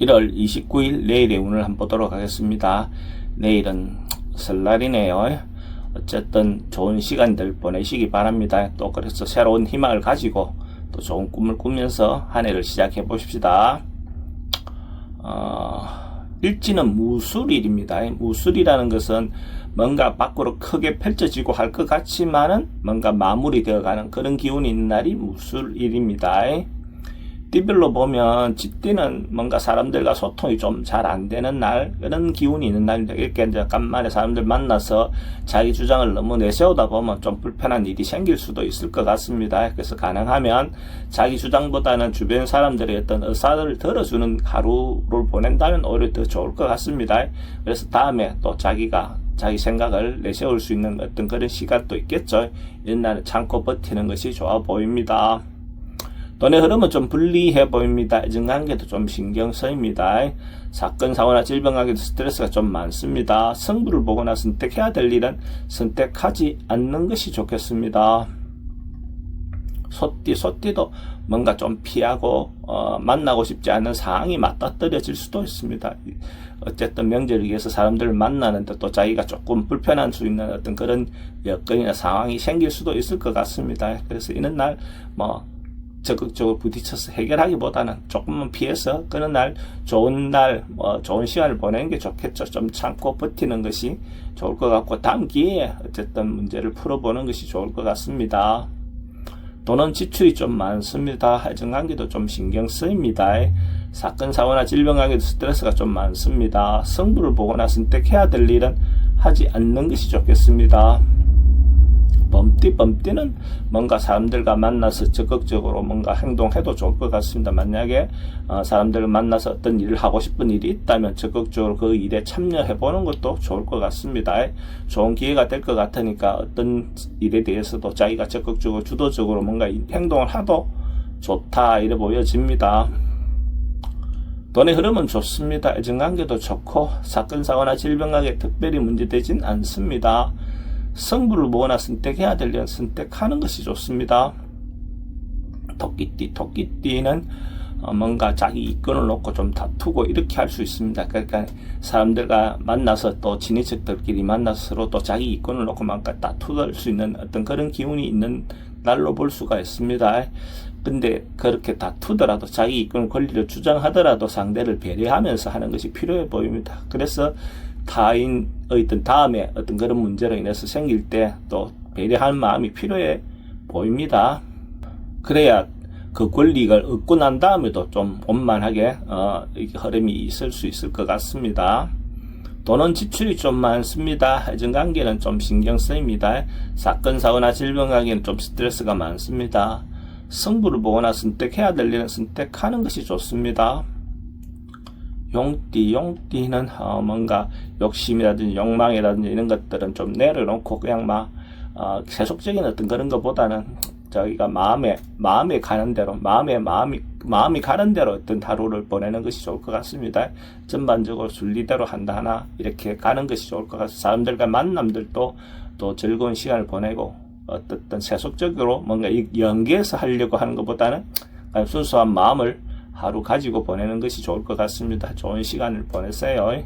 1월 29일 내일의 운을 한번 보도록 하겠습니다. 내일은 설날이네요. 어쨌든 좋은 시간들 보내시기 바랍니다. 또 그래서 새로운 희망을 가지고 또 좋은 꿈을 꾸면서 한 해를 시작해 보십시다. 일지는 무술일입니다. 무술이라는 것은 뭔가 밖으로 크게 펼쳐지고 할 것 같지만은 뭔가 마무리되어 가는 그런 기운이 있는 날이 무술일입니다. 띠별로 보면 쥐띠는 뭔가 사람들과 소통이 좀 잘 안 되는 날, 그런 기운이 있는 날인데, 이렇게 이제 간만에 사람들 만나서 자기 주장을 너무 내세우다 보면 좀 불편한 일이 생길 수도 있을 것 같습니다. 그래서 가능하면 자기 주장보다는 주변 사람들의 어떤 의사를 들어주는 하루를 보낸다면 오히려 더 좋을 것 같습니다. 그래서 다음에 또 자기가 자기 생각을 내세울 수 있는 어떤 그런 시간도 있겠죠. 이런 날은 참고 버티는 것이 좋아 보입니다. 돈의 흐름은 좀 불리해 보입니다. 애정관계도 좀 신경 쓰입니다. 사건, 사고나 질병관계도 스트레스가 좀 많습니다. 승부를 보거나 선택해야 될 일은 선택하지 않는 것이 좋겠습니다. 소띠도 뭔가 좀 피하고 만나고 싶지 않은 상황이 맞닥뜨려질 수도 있습니다. 어쨌든 명절을 위해서 사람들을 만나는데 또 자기가 조금 불편할 수 있는 어떤 그런 여건이나 상황이 생길 수도 있을 것 같습니다. 그래서 이런 날 적극적으로 부딪혀서 해결하기보다는 조금만 피해서 그런 날 좋은 시간을 보내는 게 좋겠죠. 좀 참고 버티는 것이 좋을 것 같고, 다음 기회에 어쨌든 문제를 풀어보는 것이 좋을 것 같습니다. 돈은 지출이 좀 많습니다. 애정관계도 좀 신경 쓰입니다. 사건, 사고나 질병관계도 스트레스가 좀 많습니다. 승부를 보거나 선택해야 될 일은 하지 않는 것이 좋겠습니다. 범띠는 뭔가 사람들과 만나서 적극적으로 뭔가 행동해도 좋을 것 같습니다. 만약에 사람들을 만나서 어떤 일을 하고 싶은 일이 있다면 적극적으로 그 일에 참여해보는 것도 좋을 것 같습니다. 좋은 기회가 될 것 같으니까 어떤 일에 대해서도 자기가 적극적으로 주도적으로 뭔가 행동을 하도 좋다 이래 보여집니다. 돈의 흐름은 좋습니다. 애정관계도 좋고 사건, 사고나 질병관계 특별히 문제되진 않습니다. 승부를 보거나 선택해야 될 일은 선택하는 것이 좋습니다. 토끼띠는 뭔가 자기 이권을 놓고 좀 다투고 이렇게 할 수 있습니다. 그러니까 사람들과 만나서 또 친인척들끼리 만나서 서로 또 자기 이권을 놓고 뭔가 다투을 수 있는 어떤 그런 기운이 있는 날로 볼 수가 있습니다. 근데 그렇게 다투더라도 자기 이권 권리를 주장하더라도 상대를 배려하면서 하는 것이 필요해 보입니다. 그래서 타인의 어떤 다음에 어떤 그런 문제로 인해서 생길 때 또 배려할 마음이 필요해 보입니다. 그래야 그 권리를 얻고 난 다음에도 좀 원만하게 흐름이 있을 수 있을 것 같습니다. 돈은 지출이 좀 많습니다. 애정관계는 좀 신경 쓰입니다. 사건, 사고나 질병관계는 좀 스트레스가 많습니다. 승부를 보거나 선택해야 될 일은 선택하는 것이 좋습니다. 용띠는 뭔가 욕심이라든지 욕망이라든지 이런 것들은 좀 내려놓고 그냥 세속적인 어떤 그런 것보다는 저희가 마음에 가는 대로 마음이 가는 대로 어떤 하루를 보내는 것이 좋을 것 같습니다. 전반적으로 순리대로 하나 이렇게 가는 것이 좋을 것 같습니다. 사람들과 만남들도 또 즐거운 시간을 보내고 어떤 세속적으로 뭔가 연계해서 하려고 하는 것보다는 순수한 마음을 하루 가지고 보내는 것이 좋을 것 같습니다. 좋은 시간을 보내세요.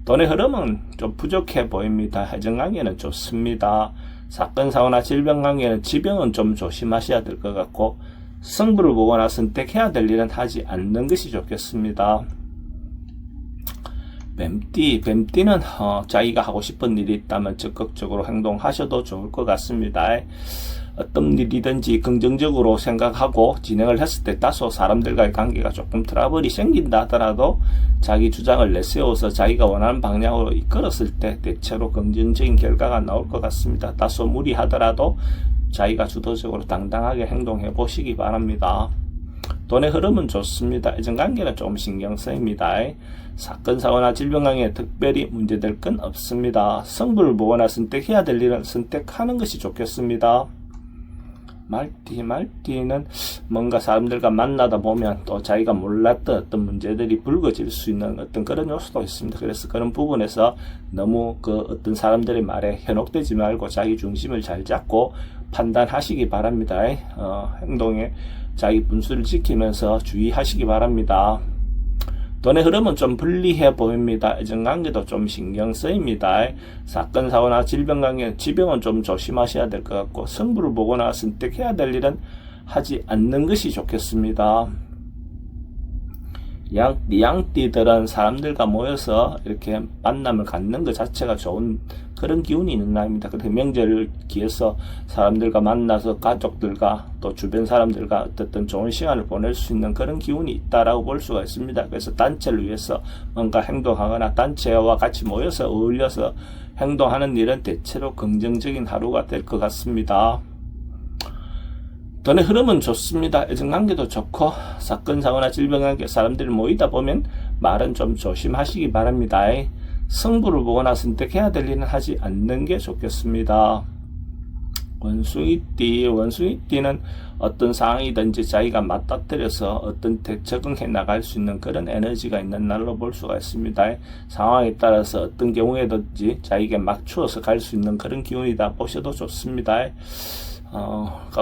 돈의 흐름은 좀 부족해 보입니다. 애정관계는 좋습니다. 사건, 사고나 질병관계는 지병은 좀 조심하셔야 될 것 같고, 승부를 보거나 선택해야 될 일은 하지 않는 것이 좋겠습니다. 뱀띠는 자기가 하고 싶은 일이 있다면 적극적으로 행동하셔도 좋을 것 같습니다. 어떤 일이든지 긍정적으로 생각하고 진행을 했을 때 다소 사람들과의 관계가 조금 트러블이 생긴다 하더라도 자기 주장을 내세워서 자기가 원하는 방향으로 이끌었을 때 대체로 긍정적인 결과가 나올 것 같습니다. 다소 무리하더라도 자기가 주도적으로 당당하게 행동해 보시기 바랍니다. 돈의 흐름은 좋습니다. 애정관계는 좀 신경 쓰입니다. 사건, 사고나 질병관계에 특별히 문제될 건 없습니다. 승부를 보거나 선택해야 될 일은 선택하는 것이 좋겠습니다. 말띠는 뭔가 사람들과 만나다 보면 또 자기가 몰랐던 어떤 문제들이 불거질 수 있는 어떤 그런 요소도 있습니다. 그래서 그런 부분에서 너무 어떤 사람들의 말에 현혹되지 말고 자기 중심을 잘 잡고 판단하시기 바랍니다. 행동에 자기 분수를 지키면서 주의하시기 바랍니다. 돈의 흐름은 좀 불리해 보입니다. 애정관계도 좀 신경 쓰입니다. 사건, 사고나 질병관계, 지병은 좀 조심하셔야 될 것 같고, 승부를 보거나 선택해야 될 일은 하지 않는 것이 좋겠습니다. 양띠들은 사람들과 모여서 이렇게 만남을 갖는 것 자체가 좋은 그런 기운이 있는 날입니다. 그래서 명절을 기해서 사람들과 만나서 가족들과 또 주변 사람들과 어떻든 좋은 시간을 보낼 수 있는 그런 기운이 있다라고 볼 수가 있습니다. 그래서 단체를 위해서 뭔가 행동하거나 단체와 같이 모여서 어울려서 행동하는 일은 대체로 긍정적인 하루가 될 것 같습니다. 돈의 흐름은 좋습니다. 애정관계도 좋고, 사건, 사고나 질병관계, 사람들이 모이다 보면 말은 좀 조심하시기 바랍니다. 승부를 보거나 선택해야 될 일은 하지 않는 게 좋겠습니다. 원숭이띠는 어떤 상황이든지 자기가 맞닥뜨려서 어떤 적응해 나갈 수 있는 그런 에너지가 있는 날로 볼 수가 있습니다. 상황에 따라서 어떤 경우에든지 자기가 맞추어서 갈 수 있는 그런 기운이다 보셔도 좋습니다.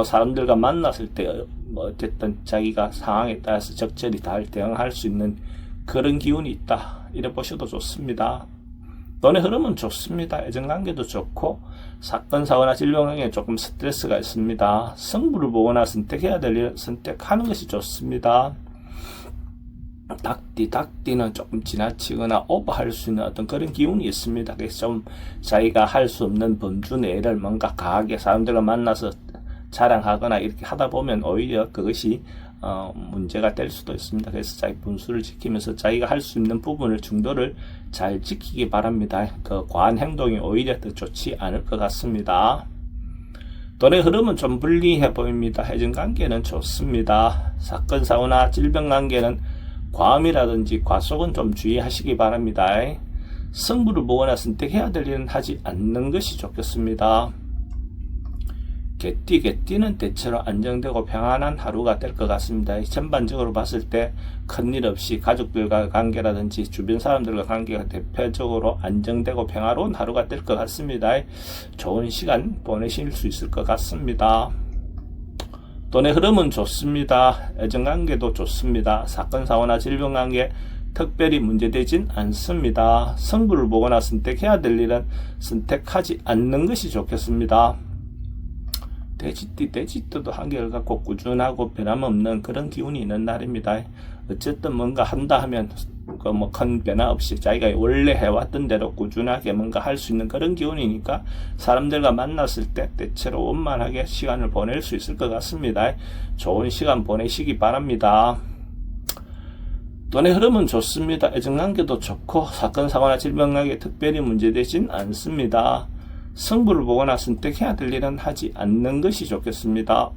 사람들과 만났을 때 어쨌든 자기가 상황에 따라서 적절히 잘 대응할 수 있는 그런 기운이 있다, 이래 보셔도 좋습니다. 돈의 흐름은 좋습니다. 애정관계도 좋고, 사건, 사고나 질병관계에 조금 스트레스가 있습니다. 승부를 보거나 선택해야 될 일을 선택하는 것이 좋습니다. 닭띠는 조금 지나치거나 오버할 수 있는 어떤 그런 기운이 있습니다. 그래서 좀 자기가 할 수 없는 범주 내를 뭔가 강하게 사람들과 만나서 자랑하거나 이렇게 하다 보면 오히려 그것이 문제가 될 수도 있습니다. 그래서 자기 분수를 지키면서 자기가 할 수 있는 부분을 중도를 잘 지키기 바랍니다. 그 과한 행동이 오히려 더 좋지 않을 것 같습니다. 돈의 흐름은 좀 불리해 보입니다. 애정관계는 좋습니다. 사건, 사고나 질병관계는 과음이라든지 과속은 좀 주의하시기 바랍니다. 승부를 보거나 선택해야 될 일은 하지 않는 것이 좋겠습니다. 개띠는 대체로 안정되고 평안한 하루가 될 것 같습니다. 전반적으로 봤을 때 큰일 없이 가족들과 관계라든지 주변 사람들과 관계가 대표적으로 안정되고 평화로운 하루가 될 것 같습니다. 좋은 시간 보내실 수 있을 것 같습니다. 돈의 흐름은 좋습니다. 애정관계도 좋습니다. 사건, 사고나 질병관계 특별히 문제되진 않습니다. 승부를 보거나 선택해야 될 일은 선택하지 않는 것이 좋겠습니다. 돼지띠도 한결 같고 꾸준하고 변함없는 그런 기운이 있는 날입니다. 어쨌든 뭔가 한다 하면 큰 변화 없이 자기가 원래 해왔던 대로 꾸준하게 뭔가 할 수 있는 그런 기운이니까 사람들과 만났을 때 대체로 원만하게 시간을 보낼 수 있을 것 같습니다. 좋은 시간 보내시기 바랍니다. 돈의 흐름은 좋습니다. 애정관계도 좋고, 사건, 사고나 질병관계 특별히 문제되진 않습니다. 승부를 보거나 선택해야 될 일은 하지 않는 것이 좋겠습니다.